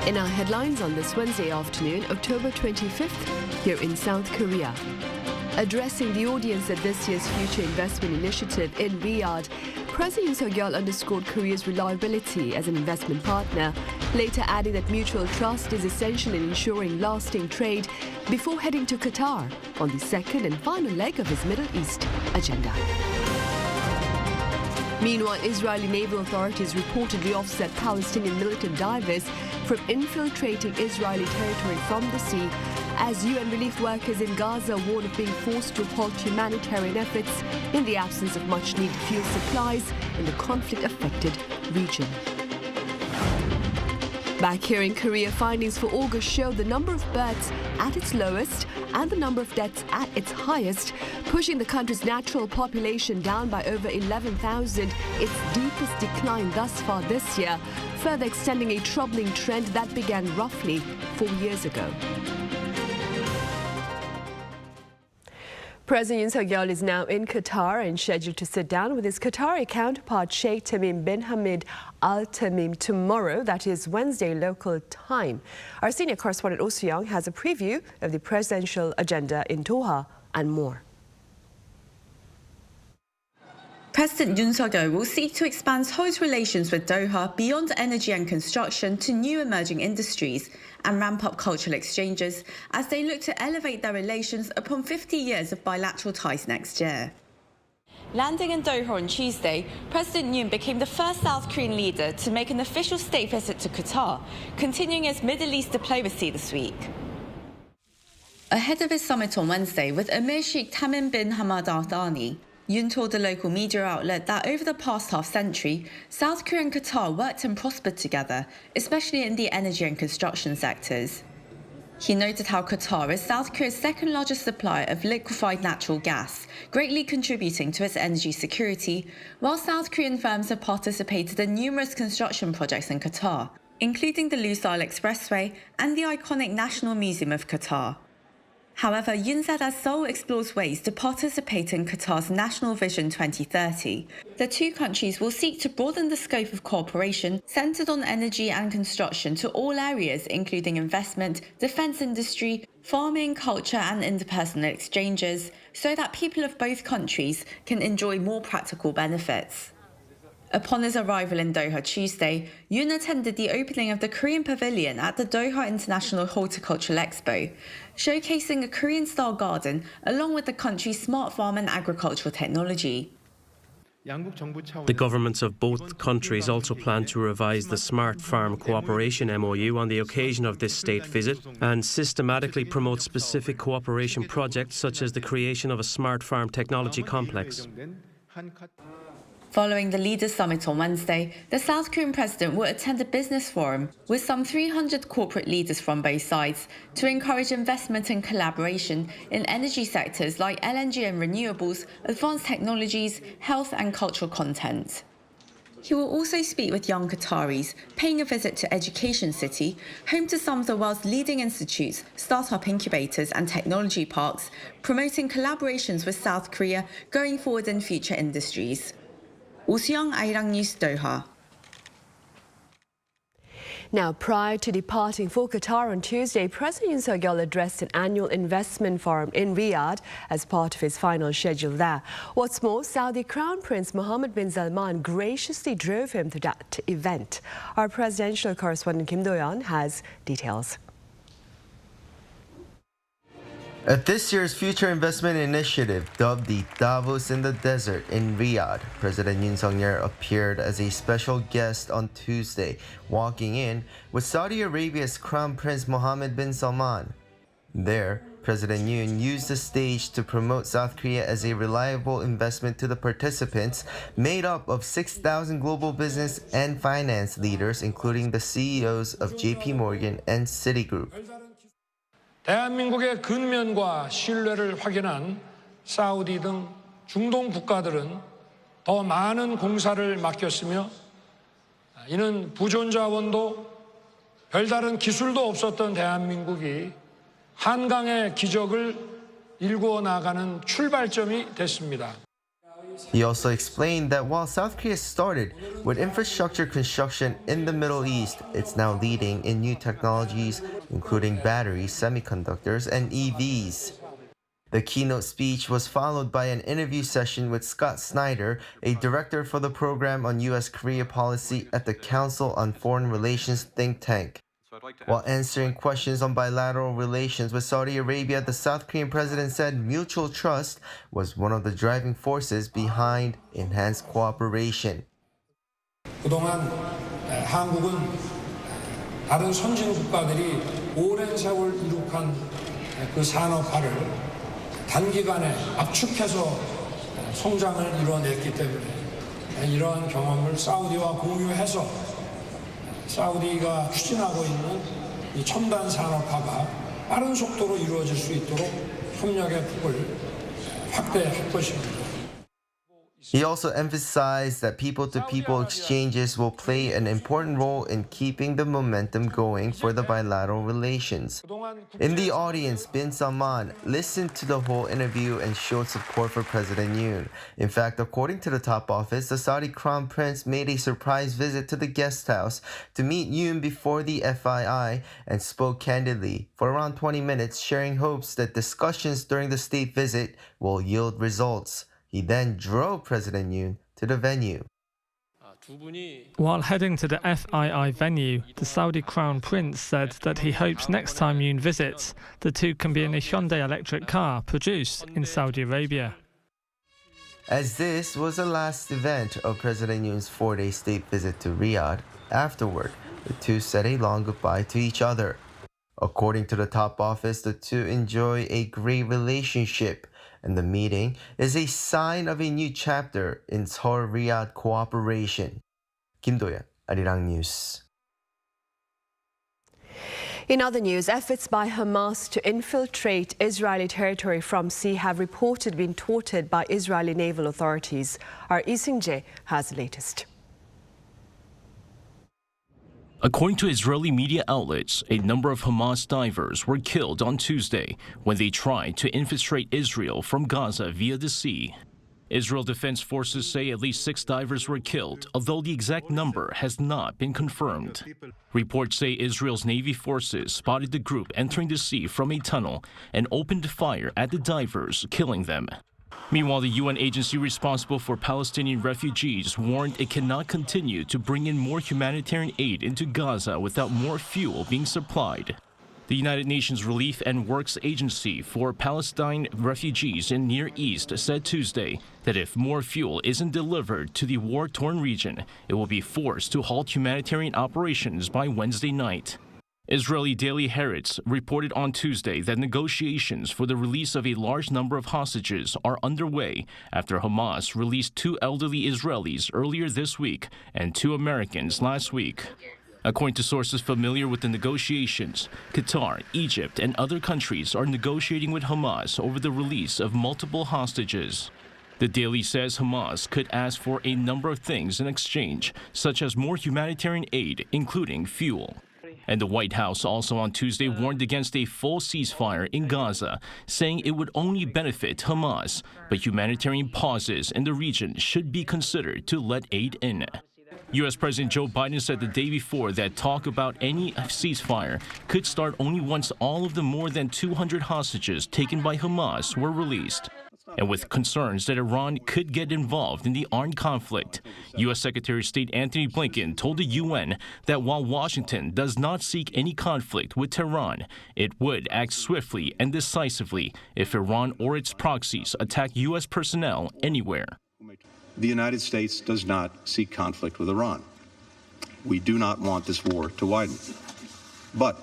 In our headlines on this Wednesday afternoon, October 25th, here in South Korea. Addressing the audience at this year's Future Investment Initiative in Riyadh, President Yoon Suk-yeol underscored Korea's reliability as an investment partner, later adding that mutual trust is essential in ensuring lasting trade before heading to Qatar on the second and final leg of his Middle East agenda. Meanwhile, Israeli naval authorities reportedly offset Palestinian militant divers from infiltrating Israeli territory from the sea, as UN relief workers in Gaza warn of being forced to halt humanitarian efforts in the absence of much-needed fuel supplies in the conflict-affected region. Back here in Korea, findings for August show the number of births at its lowest and the number of deaths at its highest, pushing the country's natural population down by over 11,000, its deepest decline thus far this year, further extending a troubling trend that began roughly 4 years ago. President Yoon Suk-yeol is now in Qatar and scheduled to sit down with his Qatari counterpart Sheikh Tamim bin Hamad Al Tamim tomorrow, that is Wednesday local time. Our senior correspondent Oh Soo-young has a preview of the presidential agenda in Doha and more. President Yoon Suk-yeol will seek to expand Seoul's relations with Doha beyond energy and construction to new emerging industries and ramp up cultural exchanges as they look to elevate their relations upon 50 years of bilateral ties next year. Landing in Doha on Tuesday, President Yoon became the first South Korean leader to make an official state visit to Qatar, continuing his Middle East diplomacy this week. Ahead of his summit on Wednesday with Emir Sheikh Tamim bin Hamad Al Thani, Yoon told a local media outlet that over the past half-century, South Korea and Qatar worked and prospered together, especially in the energy and construction sectors. He noted how Qatar is South Korea's second-largest supplier of liquefied natural gas, greatly contributing to its energy security, while South Korean firms have participated in numerous construction projects in Qatar, including the Lusail Expressway and the iconic National Museum of Qatar. However, Yoon said as Seoul explores ways to participate in Qatar's National Vision 2030, the two countries will seek to broaden the scope of cooperation centered on energy and construction to all areas, including investment, defense industry, farming, culture and interpersonal exchanges, so that people of both countries can enjoy more practical benefits. Upon his arrival in Doha Tuesday, Yoon attended the opening of the Korean Pavilion at the Doha International Horticultural Expo, showcasing a Korean-style garden along with the country's smart farm and agricultural technology. The governments of both countries also plan to revise the Smart Farm Cooperation MOU on the occasion of this state visit and systematically promote specific cooperation projects such as the creation of a smart farm technology complex. Following the Leaders' Summit on Wednesday, the South Korean president will attend a business forum with some 300 corporate leaders from both sides to encourage investment and collaboration in energy sectors like LNG and renewables, advanced technologies, health and cultural content. He will also speak with young Qataris, paying a visit to Education City, home to some of the world's leading institutes, startup incubators and technology parks, promoting collaborations with South Korea going forward in future industries. Oh Soo-young, Arirang News, Doha. Now, prior to departing for Qatar on Tuesday, President Yoon Suk-yeol addressed an annual investment forum in Riyadh as part of his final schedule there. What's more, Saudi Crown Prince Mohammed bin Salman graciously drove him to that event. Our presidential correspondent Kim Do-yeon has details. At this year's Future Investment Initiative, dubbed the Davos in the Desert in Riyadh, President Yoon Suk-yeol appeared as a special guest on Tuesday, walking in with Saudi Arabia's Crown Prince Mohammed bin Salman. There, President Yoon used the stage to promote South Korea as a reliable investment to the participants, made up of 6,000 global business and finance leaders, including the CEOs of JP Morgan and Citigroup. 대한민국의 근면과 신뢰를 확인한 사우디 등 중동 국가들은 더 많은 공사를 맡겼으며 이는 부존 자원도 별다른 기술도 없었던 대한민국이 한강의 기적을 일구어 나가는 출발점이 됐습니다. He also explained that while South Korea started with infrastructure construction in the Middle East, it's now leading in new technologies, including batteries, semiconductors, and EVs. The keynote speech was followed by an interview session with Scott Snyder, a director for the program on U.S.-Korea policy at the Council on Foreign Relations think tank. While answering questions on bilateral relations with Saudi Arabia, the South Korean president said mutual trust was one of the driving forces behind enhanced cooperation. 그동안 한국은 다른 선진 국가들이 오랜 세월 이룩한 그 산업화를 단기간에 압축해서 성장을 이뤄냈기 때문에 이러한 경험을 사우디와 공유해서 사우디가 추진하고 있는 이 첨단 산업화가 빠른 속도로 이루어질 수 있도록 협력의 폭을 확대할 것입니다. He also emphasized that people-to-people exchanges will play an important role in keeping the momentum going for the bilateral relations. In the audience, Bin Salman listened to the whole interview and showed support for President Yoon. In fact, according to the top office, the Saudi Crown Prince made a surprise visit to the guest house to meet Yoon before the FII and spoke candidly for around 20 minutes, sharing hopes that discussions during the state visit will yield results. He then drove President Yoon to the venue. While heading to the FII venue, the Saudi Crown Prince said that he hopes next time Yoon visits, the two can be in a Hyundai electric car produced in Saudi Arabia. As this was the last event of President Yoon's 4-day state visit to Riyadh, afterward, the two said a long goodbye to each other. According to the top office, the two enjoy a great relationship, and the meeting is a sign of a new chapter in Seoul-Riyadh cooperation. Kim Do-yeon, Arirang News. In other news, efforts by Hamas to infiltrate Israeli territory from sea have reported been thwarted by Israeli naval authorities. Our Lee Seung-jae has the latest. According to Israeli media outlets, a number of Hamas divers were killed on Tuesday when they tried to infiltrate Israel from Gaza via the sea. Israel Defense Forces say at least 6 divers were killed, although the exact number has not been confirmed. Reports say Israel's Navy forces spotted the group entering the sea from a tunnel and opened fire at the divers, killing them. Meanwhile, the UN agency responsible for Palestinian refugees warned it cannot continue to bring in more humanitarian aid into Gaza without more fuel being supplied. The United Nations Relief and Works Agency for Palestine refugees in Near East said Tuesday that if more fuel isn't delivered to the war-torn region, it will be forced to halt humanitarian operations by Wednesday night. Israeli Daily Haaretz reported on Tuesday that negotiations for the release of a large number of hostages are underway after Hamas released 2 elderly Israelis earlier this week and 2 Americans last week. According to sources familiar with the negotiations, Qatar, Egypt, and other countries are negotiating with Hamas over the release of multiple hostages. The Daily says Hamas could ask for a number of things in exchange, such as more humanitarian aid, including fuel. And the White House also on Tuesday warned against a full ceasefire in Gaza, saying it would only benefit Hamas, but humanitarian pauses in the region should be considered to let aid in. U.S. President Joe Biden said the day before that talk about any ceasefire could start only once all of the more than 200 hostages taken by Hamas were released. And with concerns that Iran could get involved in the armed conflict, U.S. Secretary of State Antony Blinken told the UN that while Washington does not seek any conflict with Tehran, it would act swiftly and decisively if Iran or its proxies attack U.S. personnel anywhere. The United States does not seek conflict with Iran. We do not want this war to widen. But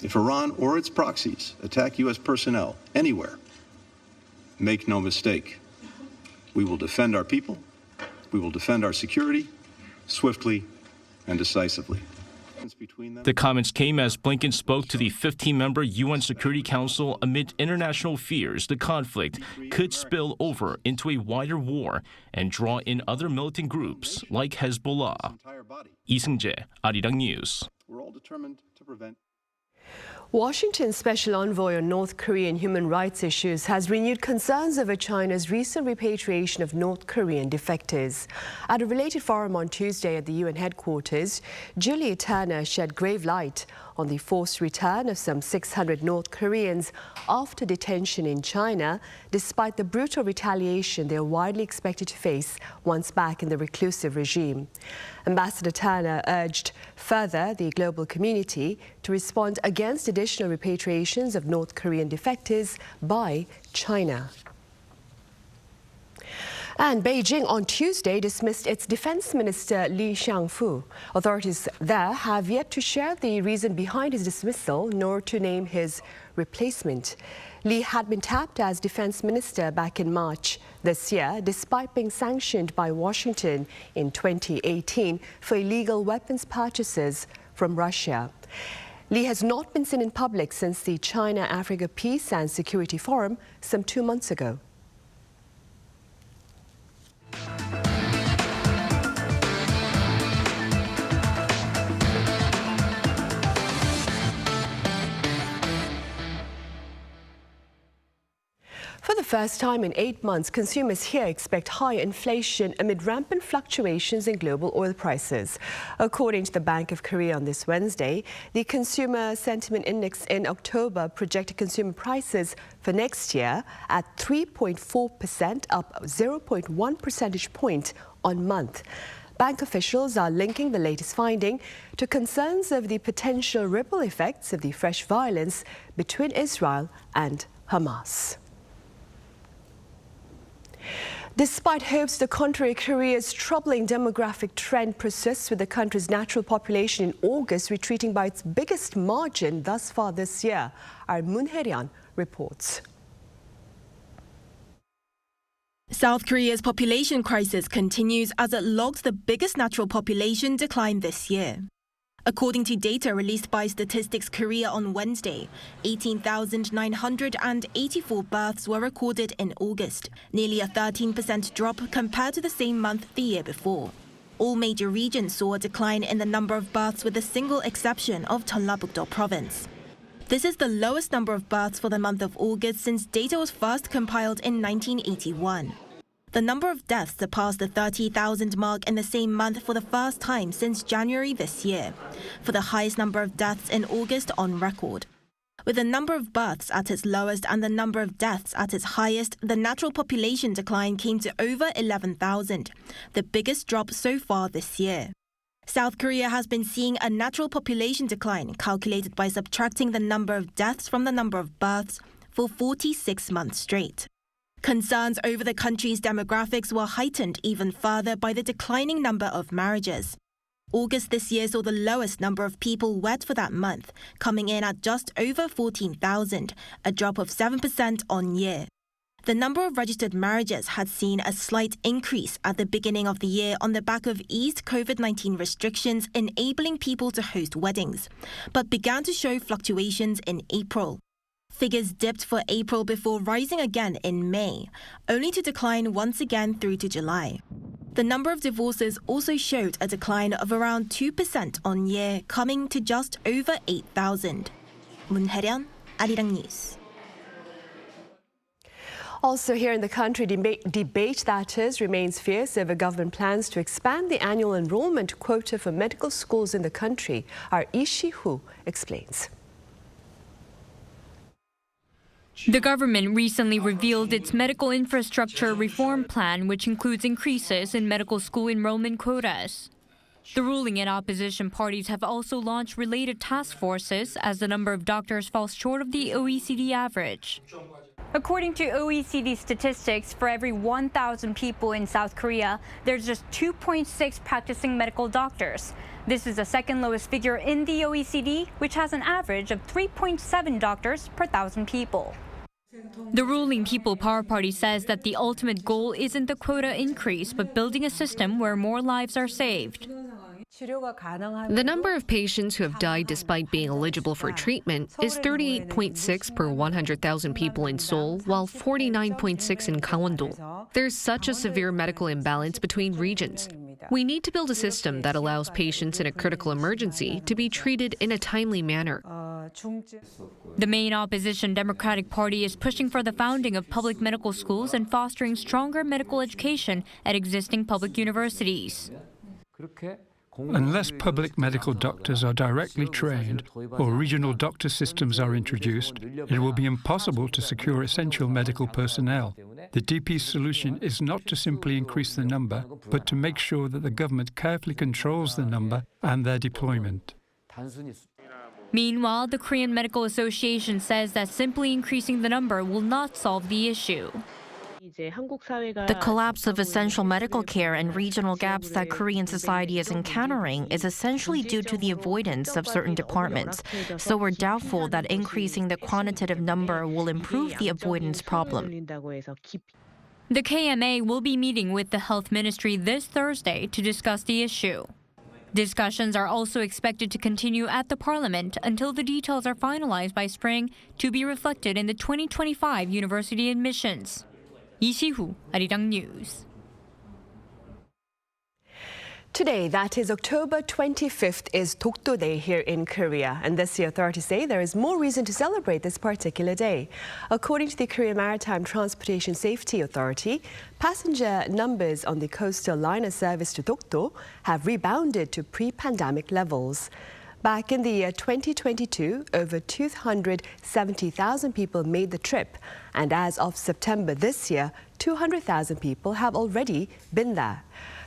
if Iran or its proxies attack U.S. personnel anywhere, make no mistake, we will defend our people, we will defend our security, swiftly and decisively. The comments came as Blinken spoke to the 15-member UN Security Council amid international fears the conflict could spill over into a wider war and draw in other militant groups like Hezbollah. Lee Seung-jae, Arirang News. We're all determined to prevent. Washington's special envoy on North Korean human rights issues has renewed concerns over China's recent repatriation of North Korean defectors. At a related forum on Tuesday at the UN headquarters, Julie Turner shed grave light on the forced return of some 600 North Koreans after detention in China, despite the brutal retaliation they are widely expected to face once back in the reclusive regime. Ambassador Turner urged further the global community to respond against additional repatriations of North Korean defectors by China. And Beijing on Tuesday dismissed its defense minister Li Shangfu. Authorities there have yet to share the reason behind his dismissal, nor to name his replacement. Li had been tapped as defense minister back in March this year, despite being sanctioned by Washington in 2018 for illegal weapons purchases from Russia. Li has not been seen in public since the China-Africa Peace and Security Forum some 2 months ago. For the first time in 8 months, consumers here expect higher inflation amid rampant fluctuations in global oil prices. According to the Bank of Korea on this Wednesday, the Consumer Sentiment Index in October projected consumer prices for next year at 3.4%, up 0.1 percentage point on month. Bank officials are linking the latest finding to concerns of the potential ripple effects of the fresh violence between Israel and Hamas. Despite hopes to the contrary, Korea's troubling demographic trend persists, with the country's natural population in August retreating by its biggest margin thus far this year. Our Moon Hae-ryun reports. South Korea's population crisis continues as it logs the biggest natural population decline this year. According to data released by Statistics Korea on Wednesday, 18,984 births were recorded in August, nearly a 13% drop compared to the same month the year before. All major regions saw a decline in the number of births, with a single exception of Dokdo province. This is the lowest number of births for the month of August since data was first compiled in 1981. The number of deaths surpassed the 30,000 mark in the same month for the first time since January this year, for the highest number of deaths in August on record. With the number of births at its lowest and the number of deaths at its highest, the natural population decline came to over 11,000, the biggest drop so far this year. South Korea has been seeing a natural population decline calculated by subtracting the number of deaths from the number of births for 46 months straight. Concerns over the country's demographics were heightened even further by the declining number of marriages. August this year saw the lowest number of people wed for that month, coming in at just over 14,000, a drop of 7% on year. The number of registered marriages had seen a slight increase at the beginning of the year on the back of eased COVID-19 restrictions enabling people to host weddings, but began to show fluctuations in April. Figures dipped for April before rising again in May, only to decline once again through to July. The number of divorces also showed a decline of around 2% on year, coming to just over 8,000. Moon Hae-ryun, Arirang News. Also here in the country, debate that is remains fierce over government plans to expand the annual enrollment quota for medical schools in the country. Our Lee Shangfu explains. The government recently revealed its medical infrastructure reform plan, which includes increases in medical school enrollment quotas. The ruling and opposition parties have also launched related task forces as the number of doctors falls short of the OECD average. According to OECD statistics, for every 1,000 people in South Korea, there's just 2.6 practicing medical doctors. This is the second lowest figure in the OECD, which has an average of 3.7 doctors per 1,000 people. The ruling People Power Party says that the ultimate goal isn't the quota increase, but building a system where more lives are saved. The number of patients who have died despite being eligible for treatment is 38.6 per 100,000 people in Seoul, while 49.6 in Gangwon-do. There's such a severe medical imbalance between regions. We need to build a system that allows patients in a critical emergency to be treated in a timely manner. The main opposition Democratic Party is pushing for the founding of public medical schools and fostering stronger medical education at existing public universities. Unless public medical doctors are directly trained or regional doctor systems are introduced, it will be impossible to secure essential medical personnel. The DP's solution is not to simply increase the number, but to make sure that the government carefully controls the number and their deployment. Meanwhile, the Korean Medical Association says that simply increasing the number will not solve the issue. The collapse of essential medical care and regional gaps that Korean society is encountering is essentially due to the avoidance of certain departments, so we're doubtful that increasing the quantitative number will improve the avoidance problem. The KMA will be meeting with the Health Ministry this Thursday to discuss the issue. Discussions are also expected to continue at the Parliament until the details are finalized by spring to be reflected in the 2025 university admissions. Lee Shangfu, Arirang News. Today, that is October 25th, is Dokdo Day here in Korea. And this year, authorities say there is more reason to celebrate this particular day. According to the Korea Maritime Transportation Safety Authority, passenger numbers on the coastal liner service to Dokdo have rebounded to pre-pandemic levels. Back in the year 2022, over 270,000 people made the trip. And as of September this year, 200,000 people have already been there.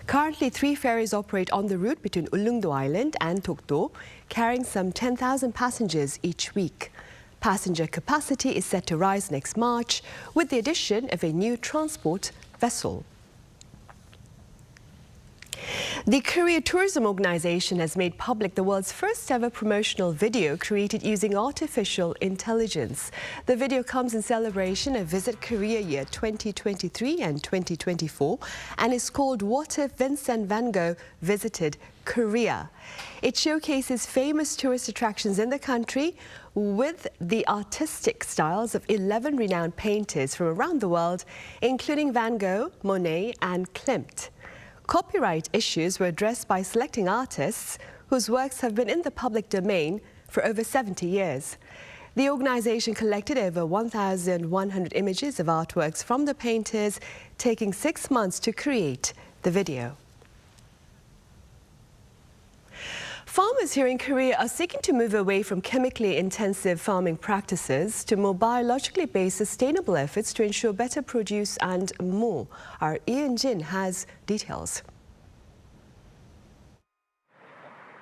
Currently, 3 ferries operate on the route between Ulleungdo Island and Dokdo, carrying some 10,000 passengers each week. Passenger capacity is set to rise next March with the addition of a new transport vessel. The Korea Tourism Organization has made public the world's first ever promotional video created using artificial intelligence. The video comes in celebration of Visit Korea Year 2023 and 2024 and is called What If Vincent van Gogh Visited Korea. It showcases famous tourist attractions in the country with the artistic styles of 11 renowned painters from around the world, including Van Gogh, Monet and Klimt. Copyright issues were addressed by selecting artists whose works have been in the public domain for over 70 years. The organization collected over 1,100 images of artworks from the painters, taking 6 months to create the video. Farmers here in Korea are seeking to move away from chemically intensive farming practices to more biologically based sustainable efforts to ensure better produce and more. Our Yoon has details.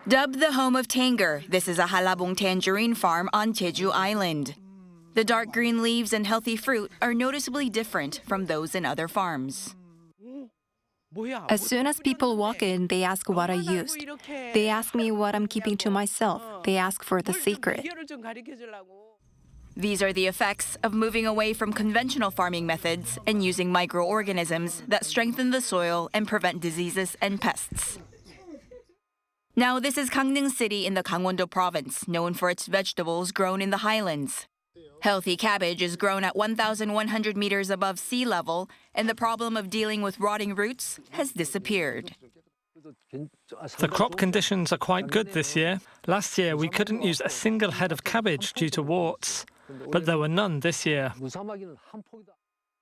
Dubbed the home of Tanger, this is a Halla Mountain tangerine farm on Jeju Island. The dark green leaves and healthy fruit are noticeably different from those in other farms. As soon as people walk in, they ask what I used. They ask me what I'm keeping to myself. They ask for the secret. These are the effects of moving away from conventional farming methods and using microorganisms that strengthen the soil and prevent diseases and pests. Now, this is Gangneung City in the Gangwon-do province, known for its vegetables grown in the highlands. Healthy cabbage is grown at 1,100 meters above sea level, and the problem of dealing with rotting roots has disappeared. The crop conditions are quite good this year. Last year, we couldn't use a single head of cabbage due to warts, but there were none this year.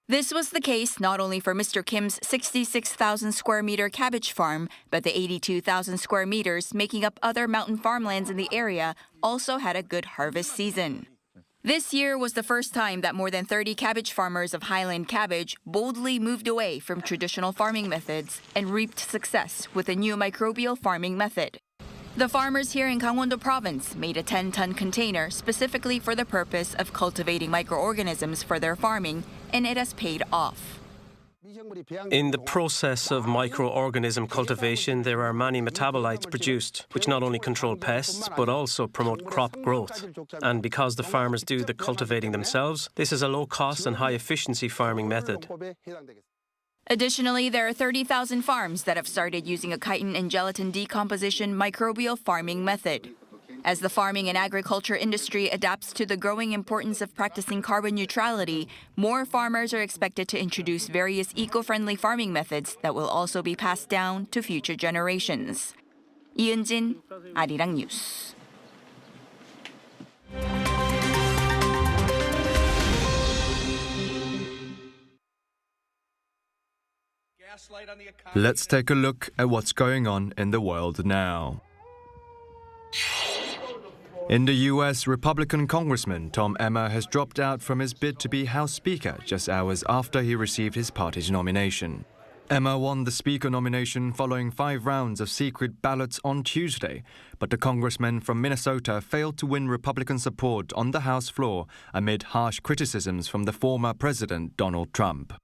This was the case not only for Mr. Kim's 66,000 square meter cabbage farm, but the 82,000 square meters making up other mountain farmlands in the area also had a good harvest season. This year was the first time that more than 30 cabbage farmers of highland cabbage boldly moved away from traditional farming methods and reaped success with a new microbial farming method. The farmers here in Gangwon-do province made a 10-ton container specifically for the purpose of cultivating microorganisms for their farming, and it has paid off. In the process of microorganism cultivation, there are many metabolites produced, which not only control pests, but also promote crop growth. And because the farmers do the cultivating themselves, this is a low-cost and high-efficiency farming method. Additionally, there are 30,000 farms that have started using a chitin and gelatin decomposition microbial farming method. As the farming and agriculture industry adapts to the growing importance of practicing carbon neutrality, more farmers are expected to introduce various eco-friendly farming methods that will also be passed down to future generations. Yoon, Arirang News. Let's take a look at what's going on in the world now. In the US, Republican Congressman Tom Emmer has dropped out from his bid to be House Speaker just hours after he received his party's nomination. Emmer won the Speaker nomination following 5 rounds of secret ballots on Tuesday, but the congressman from Minnesota failed to win Republican support on the House floor amid harsh criticisms from the former President Donald Trump.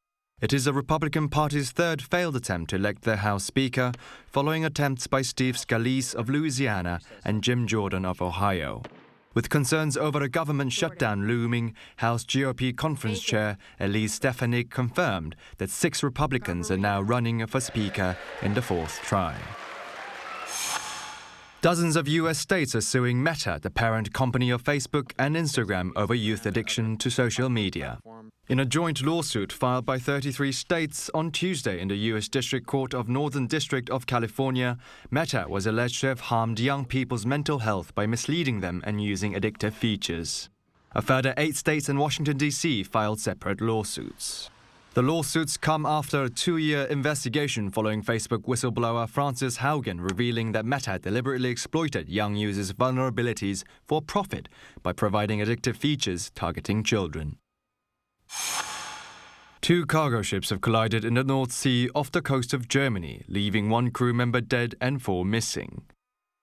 It is the Republican Party's 3rd failed attempt to elect their House Speaker, following attempts by Steve Scalise of Louisiana and Jim Jordan of Ohio. With concerns over a government shutdown looming, House GOP Conference Chair Elise Stefanik confirmed that 6 Republicans are now running for Speaker in the 4th try. Dozens of US states are suing Meta, the parent company of Facebook and Instagram, over youth addiction to social media. In a joint lawsuit filed by 33 states on Tuesday in the U.S. District Court of Northern District of California, Meta was alleged to have harmed young people's mental health by misleading them and using addictive features. A further 8 states and Washington, D.C. filed separate lawsuits. The lawsuits come after a 2-year investigation following Facebook whistleblower Frances Haugen revealing that Meta deliberately exploited young users' vulnerabilities for profit by providing addictive features targeting children. 2 cargo ships have collided in the North Sea off the coast of Germany, leaving 1 crew member dead and 4 missing.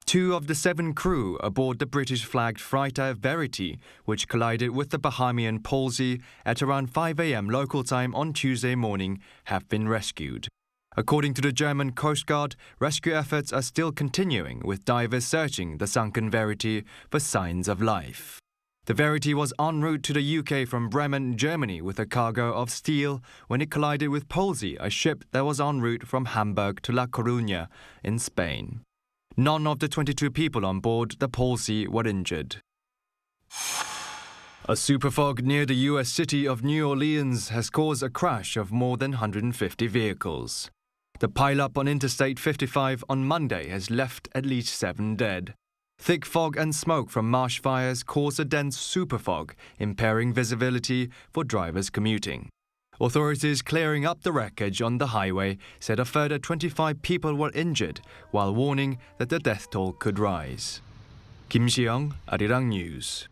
2 of the 7 crew aboard the British-flagged freighter Verity, which collided with the Bahamian Palsy at around 5 a.m. local time on Tuesday morning, have been rescued. According to the German Coast Guard, rescue efforts are still continuing, with divers searching the sunken Verity for signs of life. The Verity was en route to the UK from Bremen, Germany, with a cargo of steel when it collided with Palsy, a ship that was en route from Hamburg to La Coruña in Spain. None of the 22 people on board the Palsy were injured. A superfog near the U.S. city of New Orleans has caused a crash of more than 150 vehicles. The pileup on Interstate 55 on Monday has left at least 7 dead. Thick fog and smoke from marsh fires caused a dense superfog, impairing visibility for drivers commuting. Authorities clearing up the wreckage on the highway said a further 25 people were injured, while warning that the death toll could rise. Kim Si-young, Arirang News.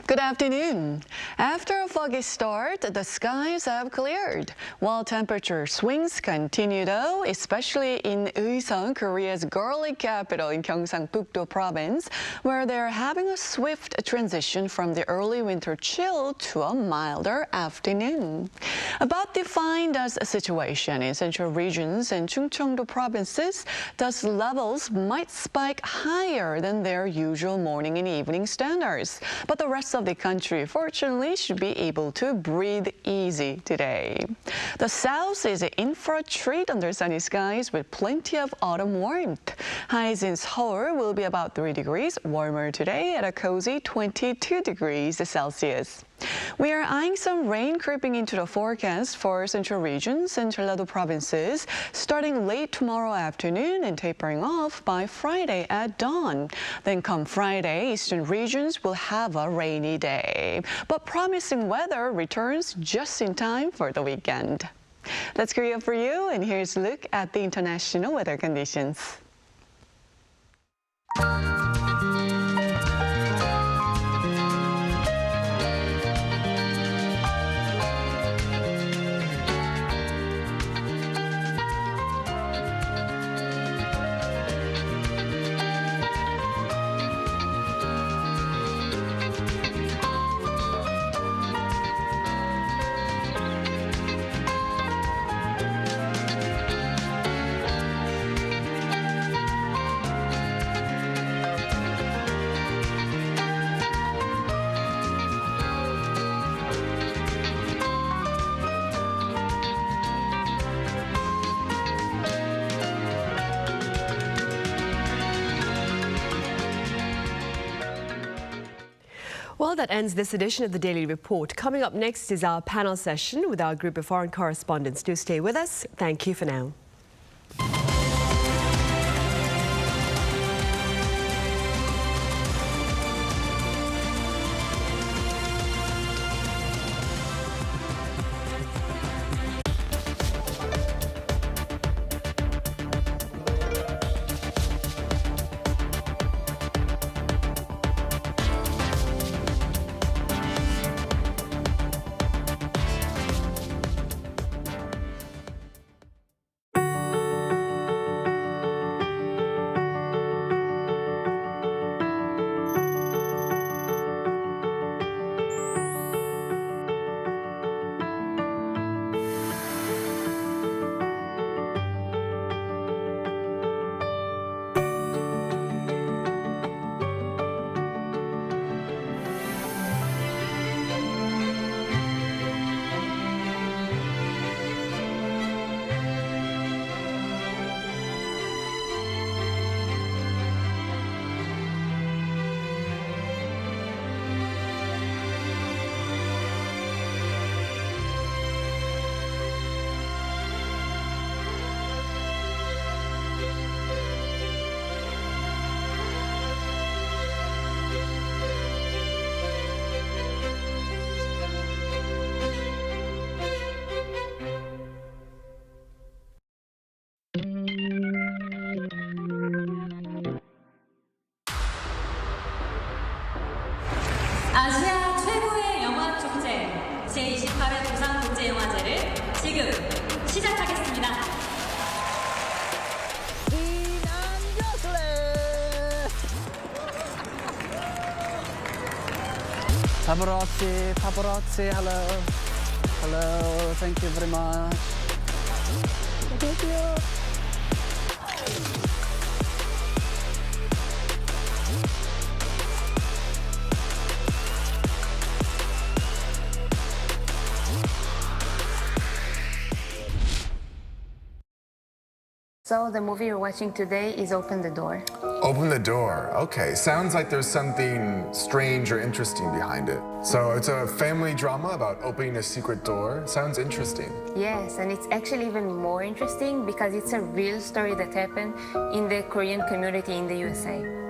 Good afternoon. After a foggy start, the skies have cleared. While temperature swings continue though, especially in Uiseong, Korea's garlic capital in Gyeongsang Dokdo province, where they're having a swift transition from the early winter chill to a milder afternoon. About defined as a situation in central regions and Chungcheongdo provinces, dust levels might spike higher than their usual morning and evening standards. But the rest of the country, fortunately, should be able to breathe easy today. The south is in for a treat under sunny skies with plenty of autumn warmth. Highs in Seoul will be about 3 degrees warmer today at a cozy 22 degrees Celsius. We are eyeing some rain creeping into the forecast for central regions and Jeollado provinces starting late tomorrow afternoon and tapering off by Friday at dawn. Then come Friday, eastern regions will have a rainy day. But promising weather returns just in time for the weekend. That's Korea for you, and here's a look at the international weather conditions. Well, that ends this edition of the Daily Report. Coming up next is our panel session with our group of foreign correspondents. Do stay with us. Thank you for now. 아시아 최고의 영화 축제 제28회 부산국제영화제를 지금 시작하겠습니다. Paparazzi, hello. Hello, thank you very much. Thank you. So the movie you're watching today is Open the Door. Open the Door. Okay, sounds like there's something strange or interesting behind it. So it's a family drama about opening a secret door. Sounds interesting. Yes, and it's actually even more interesting because it's a real story that happened in the Korean community in the USA.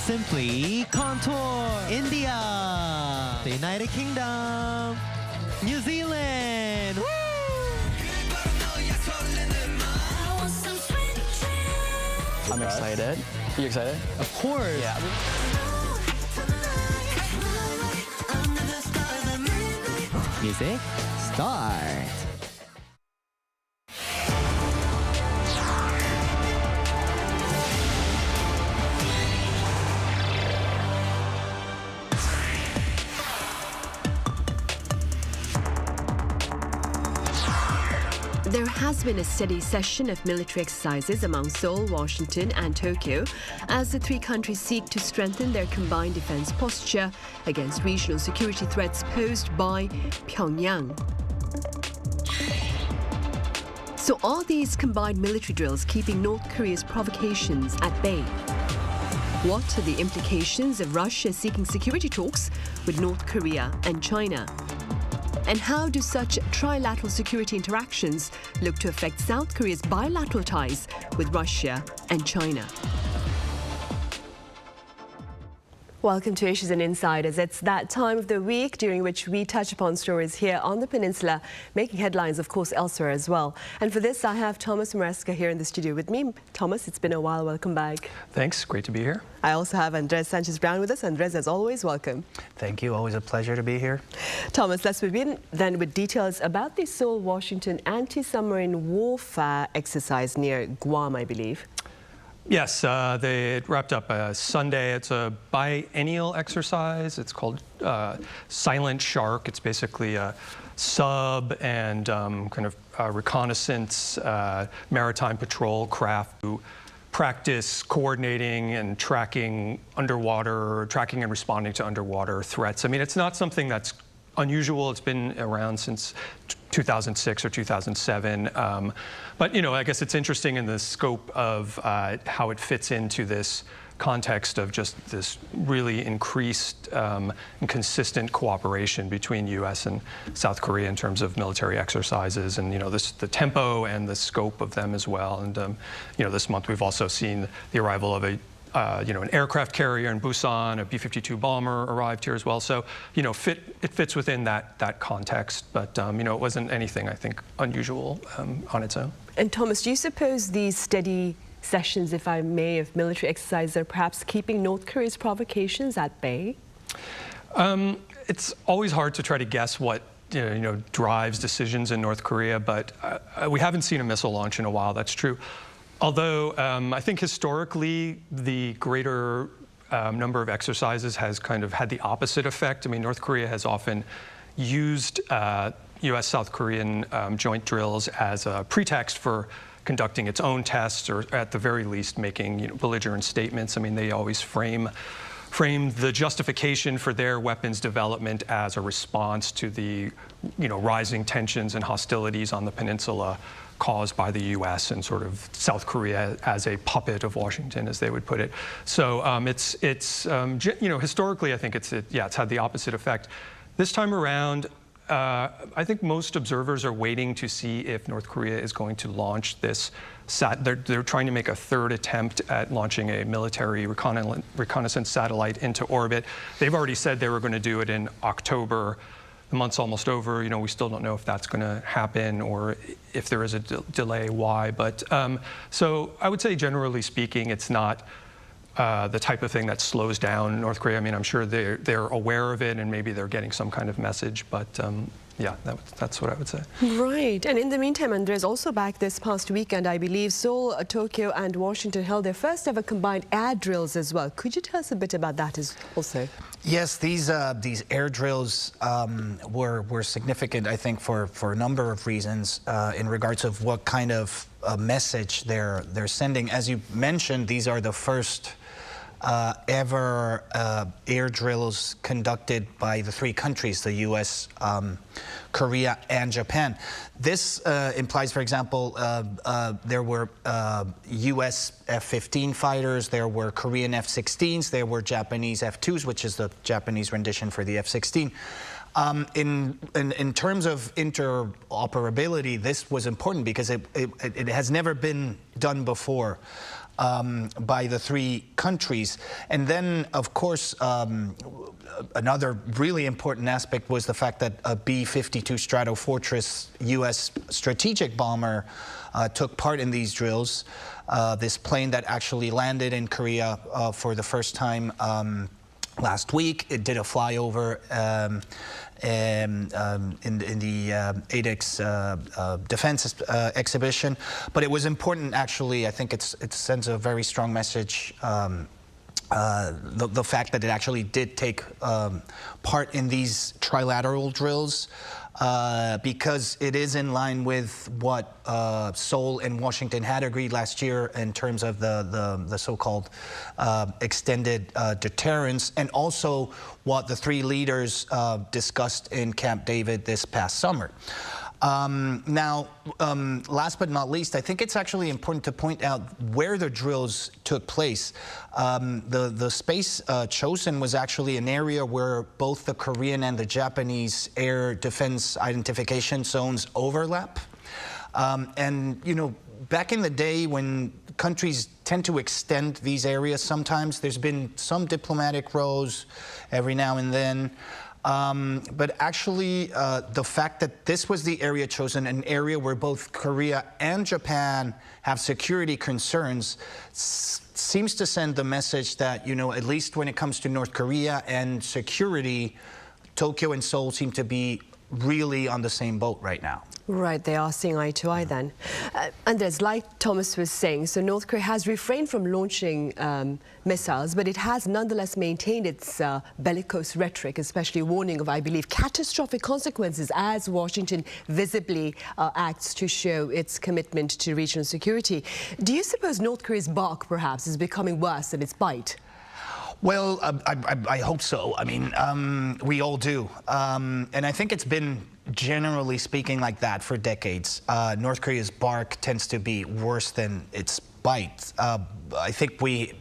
simply contour. India, the United Kingdom, New Zealand. Woo! I'm excited. Are you excited? Of course. Yeah. Music, start. There has been a steady session of military exercises among Seoul, Washington and Tokyo as the three countries seek to strengthen their combined defense posture against regional security threats posed by Pyongyang. So are these combined military drills keeping North Korea's provocations at bay? What are the implications of Russia seeking security talks with North Korea and China? And how do such trilateral security interactions look to affect South Korea's bilateral ties with Russia and China? Welcome to Issues and Insiders. It's that time of the week during which we touch upon stories here on the peninsula, making headlines, of course, elsewhere as well. And for this, I have Thomas Maresca here in the studio with me. Thomas, it's been a while. Welcome back. Thanks. Great to be here. I also have Andres Sanchez-Brown with us. Andres, as always, welcome. Thank you. Always a pleasure to be here. Thomas, let's begin then with details about the Seoul, Washington anti-submarine warfare exercise near Guam, I believe. Yes, they wrapped up Sunday. It's a biennial exercise. It's called Silent Shark. It's basically a sub and kind of reconnaissance maritime patrol craft to practice coordinating and tracking and responding to underwater threats. I mean, it's not something that's unusual. It's been around since 2006 or 2007. But, you know, I guess it's interesting in the scope of how it fits into this context of just this really increased and consistent cooperation between U.S. and South Korea in terms of military exercises and, you know, the tempo and the scope of them as well. And, you know, this month we've also seen the arrival of an aircraft carrier in Busan, a B-52 bomber arrived here as well. So, you know, it fits within that context. But, you know, it wasn't anything, I think, unusual on its own. And Thomas, do you suppose these steady sessions, if I may, of military exercises are perhaps keeping North Korea's provocations at bay? It's always hard to try to guess what drives decisions in North Korea, but we haven't seen a missile launch in a while, that's true. Although I think historically the greater number of exercises has kind of had the opposite effect. I mean, North Korea has often used U.S.-South Korean joint drills as a pretext for conducting its own tests, or at the very least making belligerent statements. I mean, they always frame the justification for their weapons development as a response to the rising tensions and hostilities on the peninsula caused by the U.S. and sort of South Korea as a puppet of Washington, as they would put it. So historically, I think it's had the opposite effect. This time around, I think most observers are waiting to see if North Korea is going to launch this. They're trying to make a third attempt at launching a military reconnaissance satellite into orbit. They've already said they were going to do it in October. The month's almost over. We still don't know if that's going to happen or if there is a delay, why. But so I would say, generally speaking, it's not the type of thing that slows down North Korea. I mean, I'm sure they're aware of it and maybe they're getting some kind of message. But yeah, that's what I would say. Right. And in the meantime, Andres, also back this past weekend, I believe Seoul, Tokyo and Washington held their first ever combined air drills as well. Could you tell us a bit about that also? Yes, these air drills were significant, I think, for a number of reasons in regards of what kind of message they're sending. As you mentioned, these are the first ever air drills conducted by the three countries, the U.S., Korea, and Japan. This implies, for example, there were U.S. F-15 fighters, there were Korean F-16s, there were Japanese F-2s, which is the Japanese rendition for the F-16. In terms of interoperability, this was important because it has never been done before. by the three countries. And then, of course, another really important aspect was the fact that a B-52 Stratofortress U.S. strategic bomber took part in these drills. This plane that actually landed in Korea for the first time last week. It did a flyover in the ADEX defense exhibition. But it was important, actually. I think it sends a very strong message. The fact that it actually did take part in these trilateral drills, because it is in line with what Seoul and Washington had agreed last year in terms of the so-called extended deterrence, and also what the three leaders discussed in Camp David this past summer. Now, last but not least, I think it's actually important to point out where the drills took place. The space chosen was actually an area where both the Korean and the Japanese air defense identification zones overlap. And, you know, back in the day when countries tend to extend these areas, sometimes there's been some diplomatic rows every now and then. But actually, the fact that this was the area chosen, an area where both Korea and Japan have security concerns, seems to send the message that, you know, at least when it comes to North Korea and security, Tokyo and Seoul seem to be really on the same boat right now. Right, they are seeing eye to eye then. And as like Thomas was saying, so North Korea has refrained from launching missiles, but it has nonetheless maintained its bellicose rhetoric, especially warning of, I believe, catastrophic consequences as Washington visibly acts to show its commitment to regional security. Do you suppose North Korea's bark, perhaps, is becoming worse than its bite? Well, I hope so. I mean, we all do. And I think it's been, generally speaking, like that for decades. North Korea's bark tends to be worse than its bite. I think we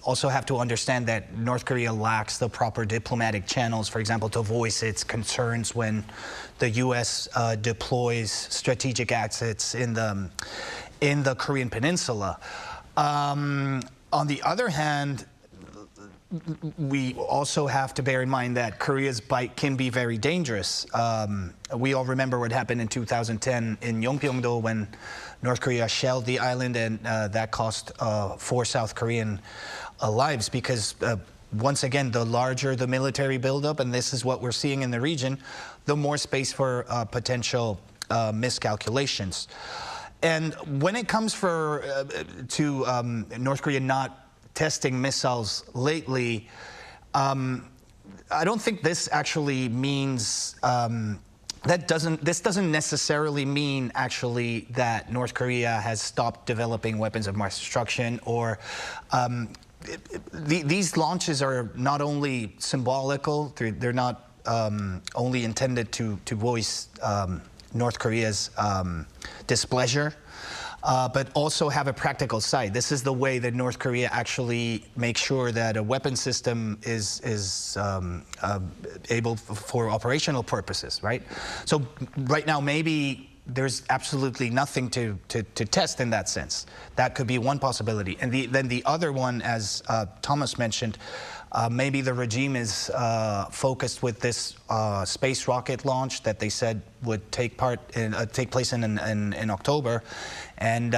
also have to understand that North Korea lacks the proper diplomatic channels, for example, to voice its concerns when the U.S. deploys strategic assets in the Korean Peninsula. On the other hand, we also have to bear in mind that Korea's bite can be very dangerous. We all remember what happened in 2010 in Yongpyeong-do when North Korea shelled the island, and that cost 4 South Korean lives, because once again, the larger the military buildup, and this is what we're seeing in the region, the more space for potential miscalculations. And when it comes to North Korea not testing missiles lately, I don't think this actually means this doesn't necessarily mean actually that North Korea has stopped developing weapons of mass destruction, or these launches are not only symbolical, they're not only intended to voice North Korea's displeasure, but also have a practical side. This is the way that North Korea actually makes sure that a weapon system is able for operational purposes, right? So right now, maybe there's absolutely nothing to test in that sense. That could be one possibility. And then the other one, as Thomas mentioned, maybe the regime is focused with this space rocket launch that they said would take place in October, and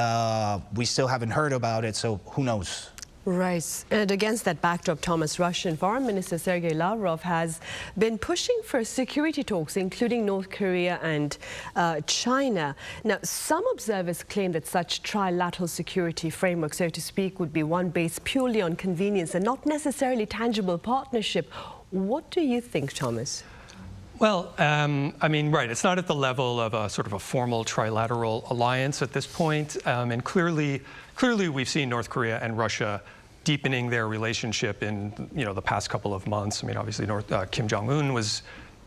we still haven't heard about it, so who knows? Right. And against that backdrop, Thomas, Russian Foreign Minister Sergei Lavrov has been pushing for security talks, including North Korea and China. Now, some observers claim that such trilateral security framework, so to speak, would be one based purely on convenience and not necessarily tangible partnership. What do you think, Thomas? Well, I mean, right, it's not at the level of a sort of a formal trilateral alliance at this point. And clearly we've seen North Korea and Russia deepening their relationship in, you know, the past couple of months. I mean, obviously, Kim Jong-un was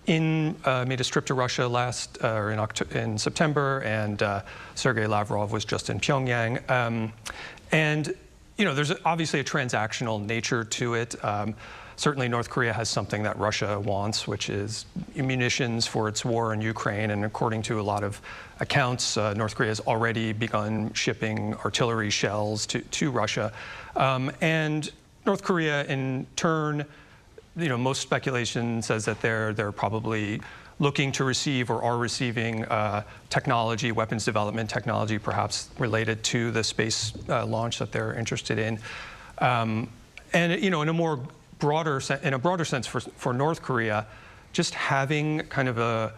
made a trip to Russia in September, and Sergei Lavrov was just in Pyongyang. And, you know, there's obviously a transactional nature to it. certainly North Korea has something that Russia wants, which is munitions for its war in Ukraine. And according to a lot of accounts, North Korea has already begun shipping artillery shells to Russia. And North Korea, in turn, most speculation says that they're probably looking to receive or are receiving technology, weapons development technology, perhaps related to the space launch that they're interested in. And in a broader sense for North Korea, just having kind of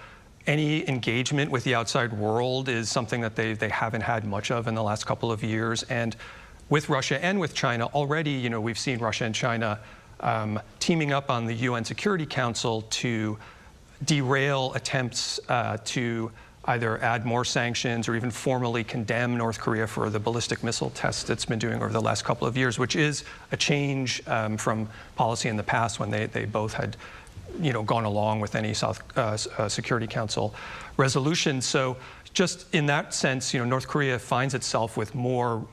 any engagement with the outside world is something that they haven't had much of in the last couple of years. And with Russia and with China, already, we've seen Russia and China teaming up on the UN Security Council to derail attempts to either add more sanctions or even formally condemn North Korea for the ballistic missile tests it's been doing over the last couple of years, which is a change from policy in the past when they both had gone along with any South Security Council resolution. So just in that sense, North Korea finds itself with more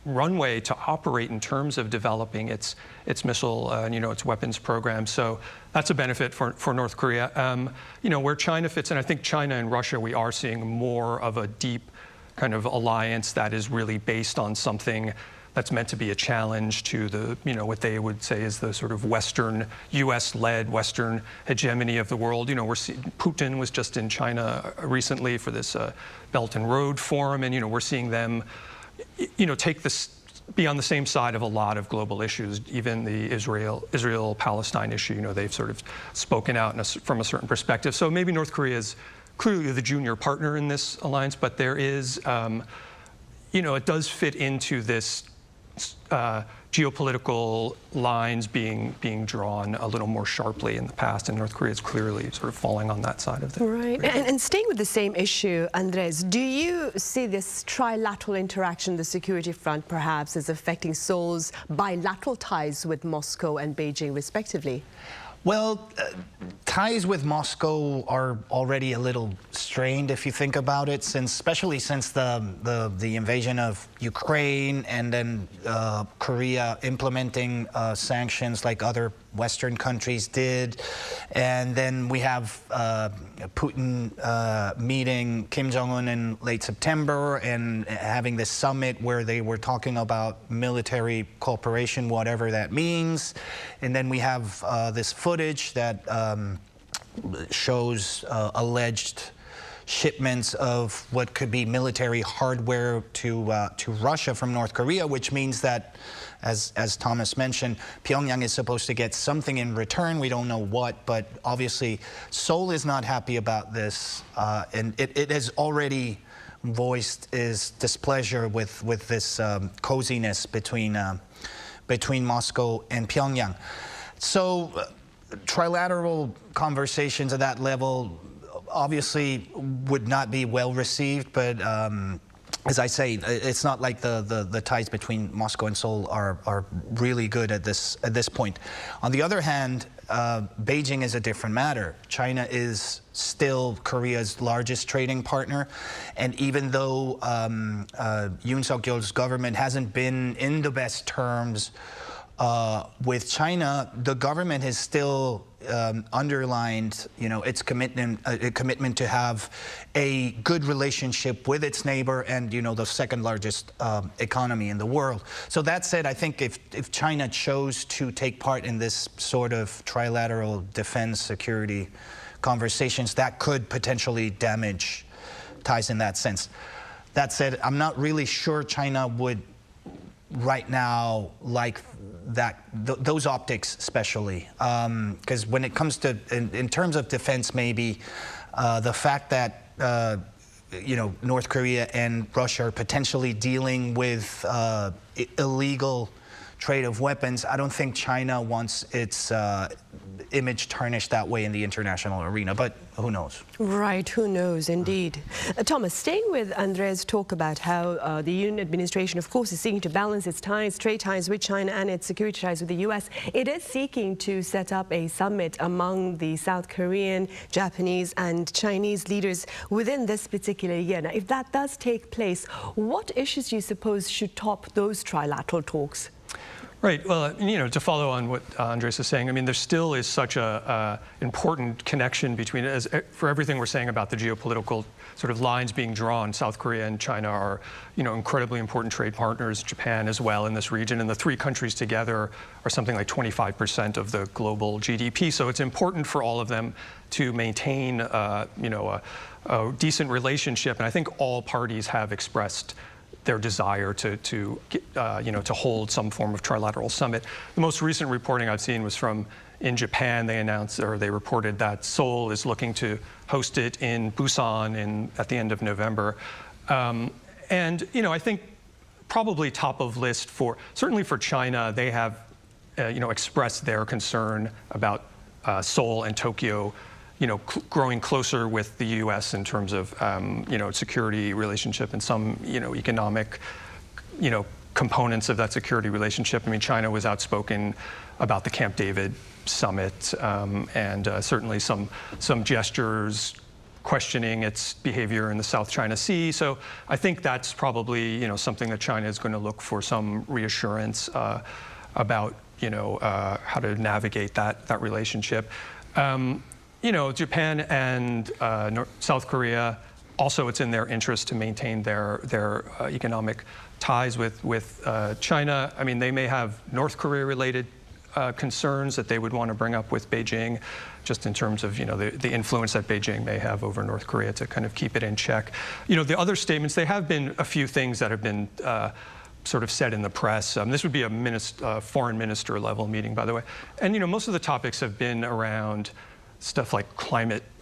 runway to operate in terms of developing its missile, its weapons program. So that's a benefit for North Korea. Where China fits in, I think China and Russia, we are seeing more of a deep kind of alliance that is really based on something that's meant to be a challenge to the, what they would say is the sort of Western, US-led Western hegemony of the world. Putin was just in China recently for this Belt and Road Forum, and we're seeing them be on the same side of a lot of global issues, even the Israel-Palestine issue. They've sort of spoken out from a certain perspective. So maybe North Korea is clearly the junior partner in this alliance, but there is, it does fit into this geopolitical lines being drawn a little more sharply in the past, and North Korea is clearly sort of falling on that side of it. Right. And staying with the same issue, Andres, do you see this trilateral interaction, the security front, perhaps, as affecting Seoul's bilateral ties with Moscow and Beijing, respectively? Well, ties with Moscow are already a little strained if you think about it, especially since the invasion of Ukraine and then Korea implementing sanctions like other Western countries did. And then we have Putin meeting Kim Jong-un in late September and having this summit where they were talking about military cooperation, whatever that means. And then we have this footage that shows alleged shipments of what could be military hardware to Russia from North Korea, which means that, as Thomas mentioned, Pyongyang is supposed to get something in return. We don't know what, but obviously Seoul is not happy about this, and it has already voiced its displeasure with this coziness between Moscow and Pyongyang. So trilateral conversations at that level obviously would not be well received, but as I say, it's not like the ties between Moscow and Seoul are really good at this point. On the other hand, Beijing is a different matter. China is still Korea's largest trading partner, and even though Yoon Suk-yeol's government hasn't been in the best terms with China, the government has still underlined, its commitment to have a good relationship with its neighbor and, the second largest economy in the world. So that said, I think if China chose to take part in this sort of trilateral defense security conversations, that could potentially damage ties in that sense. That said, I'm not really sure China would right now like those optics especially, because when it comes to in terms of defense, maybe the fact that North Korea and Russia are potentially dealing with illegal trade of weapons, I don't think China wants its image tarnished that way in the international arena, but who knows? Right, who knows, indeed. Thomas, staying with Andres' talk about how the Yoon administration, of course, is seeking to balance its ties, trade ties with China and its security ties with the US. It is seeking to set up a summit among the South Korean, Japanese and Chinese leaders within this particular year. Now, if that does take place, what issues do you suppose should top those trilateral talks? Right. Well, to follow on what Andres is saying, I mean, there still is such a important connection between, for everything we're saying about the geopolitical sort of lines being drawn. South Korea and China are, incredibly important trade partners. Japan as well in this region, and the three countries together are something like 25% of the global GDP. So it's important for all of them to maintain, a decent relationship. And I think all parties have expressed their desire to hold some form of trilateral summit. The most recent reporting I've seen was from in Japan. They announced, or they reported, that Seoul is looking to host it in Busan at the end of November. I think probably top of list certainly for China, they have expressed their concern about Seoul and Tokyo growing closer with the U.S. in terms of, security relationship and some, economic, components of that security relationship. I mean, China was outspoken about the Camp David summit, and certainly some gestures questioning its behavior in the South China Sea. So I think that's probably, something that China is going to look for some reassurance about, how to navigate that relationship. Japan and South Korea, also it's in their interest to maintain their economic ties with China. I mean, they may have North Korea-related concerns that they would want to bring up with Beijing, just in terms of the influence that Beijing may have over North Korea to kind of keep it in check. The other statements, there have been a few things that have been sort of said in the press. This would be a foreign minister level meeting, by the way. And most of the topics have been around stuff like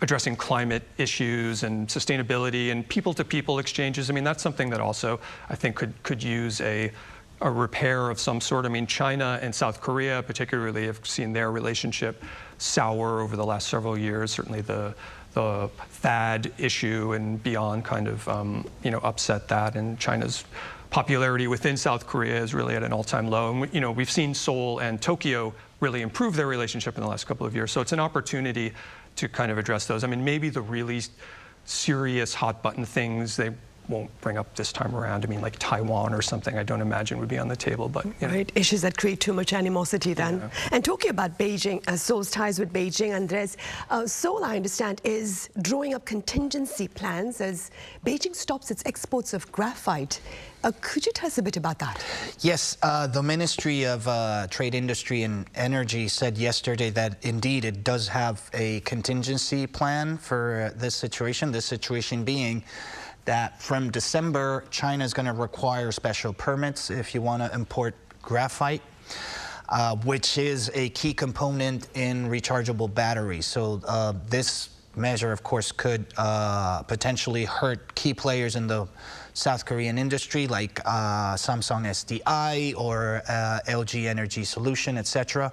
addressing climate issues and sustainability and people-to-people exchanges. I mean, that's something that also I think could use a repair of some sort. I mean, China and South Korea particularly have seen their relationship sour over the last several years. Certainly the THAAD issue and beyond kind of upset that, and China's popularity within South Korea is really at an all-time low. And we've seen Seoul and Tokyo really improve their relationship in the last couple of years. So it's an opportunity to kind of address those. I mean, maybe the really serious hot button things they won't bring up this time around. I mean, like Taiwan or something, I don't imagine would be on the table, but Right, issues that create too much animosity then. Yeah. And talking about Beijing, Seoul's ties with Beijing, Andres, Seoul, I understand, is drawing up contingency plans as Beijing stops its exports of graphite. Could you tell us a bit about that? Yes, the Ministry of Trade, Industry and Energy said yesterday that indeed it does have a contingency plan for this situation being that from December, China is going to require special permits if you want to import graphite, which is a key component in rechargeable batteries. So this measure, of course, could potentially hurt key players in the South Korean industry like Samsung SDI or LG Energy Solution, etc.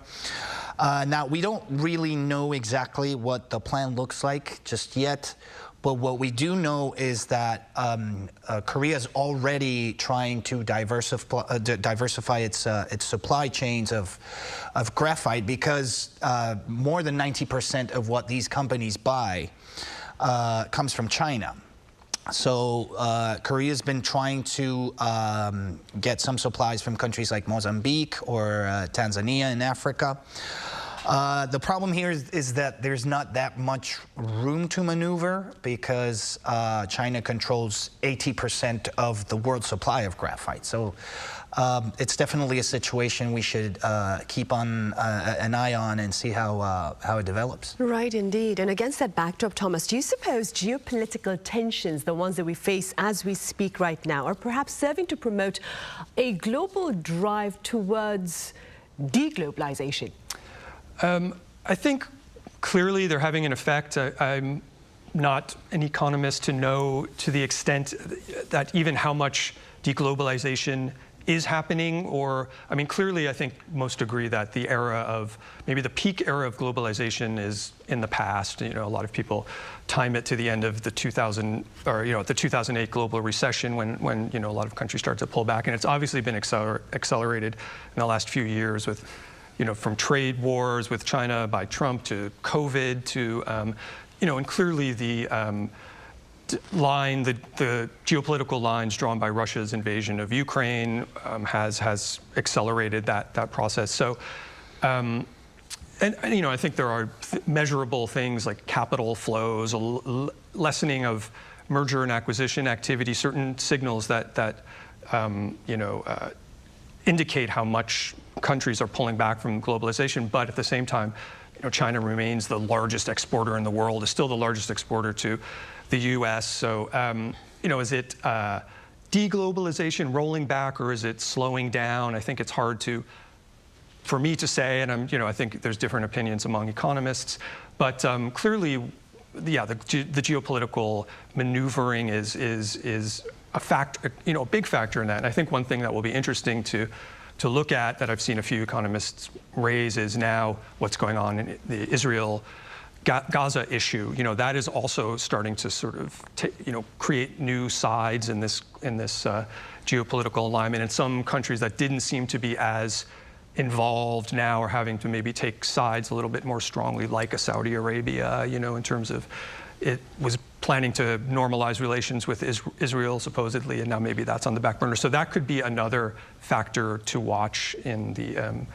Now, we don't really know exactly what the plan looks like just yet. But what we do know is that Korea is already trying to diversify its supply chains of graphite, because more than 90% of what these companies buy comes from China. So Korea's been trying to get some supplies from countries like Mozambique or Tanzania in Africa. The problem here is that there's not that much room to maneuver, because China controls 80% of the world supply of graphite. So it's definitely a situation we should keep an eye on and see how it develops. Right, indeed. And against that backdrop, Thomas, do you suppose geopolitical tensions, the ones that we face as we speak right now, are perhaps serving to promote a global drive towards deglobalization? I think clearly they're having an effect. I'm not an economist to know to the extent that even how much deglobalization is happening, or, I mean, clearly I think most agree that the era of, maybe the peak era of globalization is in the past. A lot of people time it to the end of the 2008 global recession when a lot of countries started to pull back, and it's obviously been accelerated in the last few years with from trade wars with China by Trump to COVID to, and clearly the line, the geopolitical lines drawn by Russia's invasion of Ukraine has accelerated that process. So, and you know, I think there are measurable things like capital flows, a lessening of merger and acquisition activity, certain signals that you know, indicate how much countries are pulling back from globalization. But at the same time, you know, China remains the largest exporter in the world, is still the largest exporter to the U.S. So, you know, is it deglobalization rolling back, or is it slowing down? I think it's hard for me to say, and you know, I think there's different opinions among economists. But clearly, yeah, the geopolitical maneuvering is a factor, you know, a big factor in that. And I think one thing that will be interesting to look at, that I've seen a few economists raise, is now what's going on in the Israel-Gaza issue. You know, that is also starting to sort of you know, create new sides in this geopolitical alignment. And some countries that didn't seem to be as involved now are having to maybe take sides a little bit more strongly, like a Saudi Arabia, you know, in terms of it was planning to normalize relations with Israel, supposedly, and now maybe that's on the back burner. So that could be another factor to watch in the,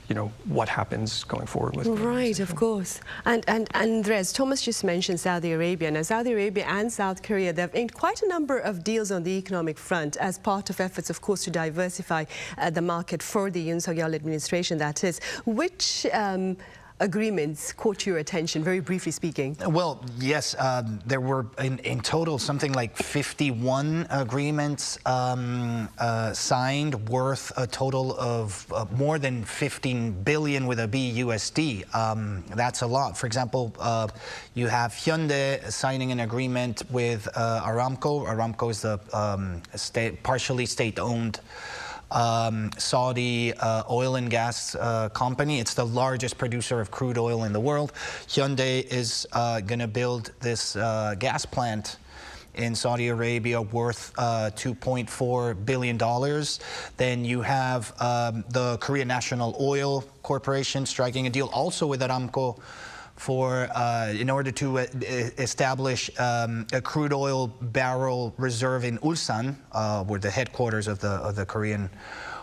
you know, what happens going forward with. Right, of course. And Andres, Thomas just mentioned Saudi Arabia. Now, Saudi Arabia and South Korea, they've inked quite a number of deals on the economic front as part of efforts, of course, to diversify the market for the Yoon Suk-yeol administration, that is. Which agreements caught your attention, very briefly speaking? Well, yes, there were in total something like 51 agreements signed, worth a total of more than 15 billion with a B USD. That's a lot. For example, you have Hyundai signing an agreement with Aramco. Aramco is the partially state-owned Saudi oil and gas company. It's the largest producer of crude oil in the world. Hyundai is going to build this gas plant in Saudi Arabia worth $2.4 billion. Then you have the Korean National Oil Corporation striking a deal also with Aramco for in order to establish a crude oil barrel reserve in Ulsan, where the headquarters of the Korean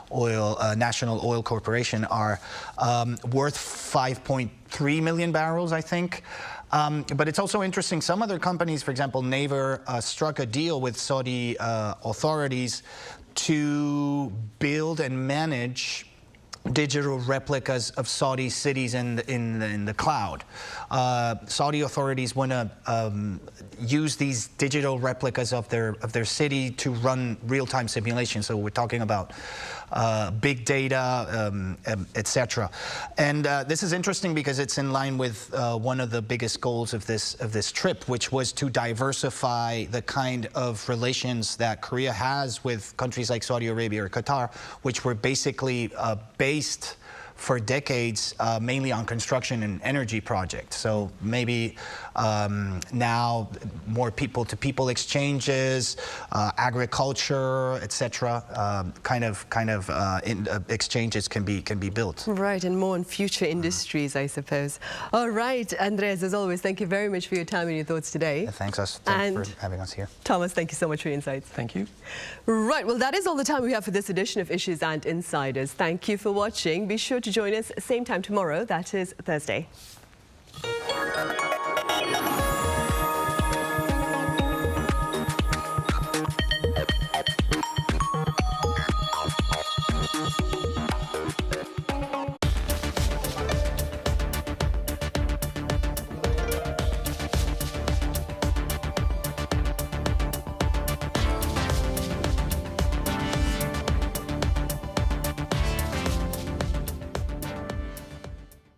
National Oil Corporation are, worth 5.3 million barrels, I think. But it's also interesting, some other companies, for example, Naver, struck a deal with Saudi authorities to build and manage digital replicas of Saudi cities in the cloud. Saudi authorities want to use these digital replicas of their city to run real-time simulations. So we're talking about big data, etc. And this is interesting because it's in line with one of the biggest goals of this trip, which was to diversify the kind of relations that Korea has with countries like Saudi Arabia or Qatar, which were basically based for decades mainly on construction and energy projects. So maybe now more people-to-people exchanges, agriculture, etc. Kind of exchanges can be built. Right, and more on future industries, I suppose. All right, Andres, as always, thank you very much for your time and your thoughts today. Thanks for having us here. Thomas, thank you so much for your insights. Thank you. Right, well, that is all the time we have for this edition of Issues and Insiders. Thank you for watching. Be sure to join us same time tomorrow, that is Thursday.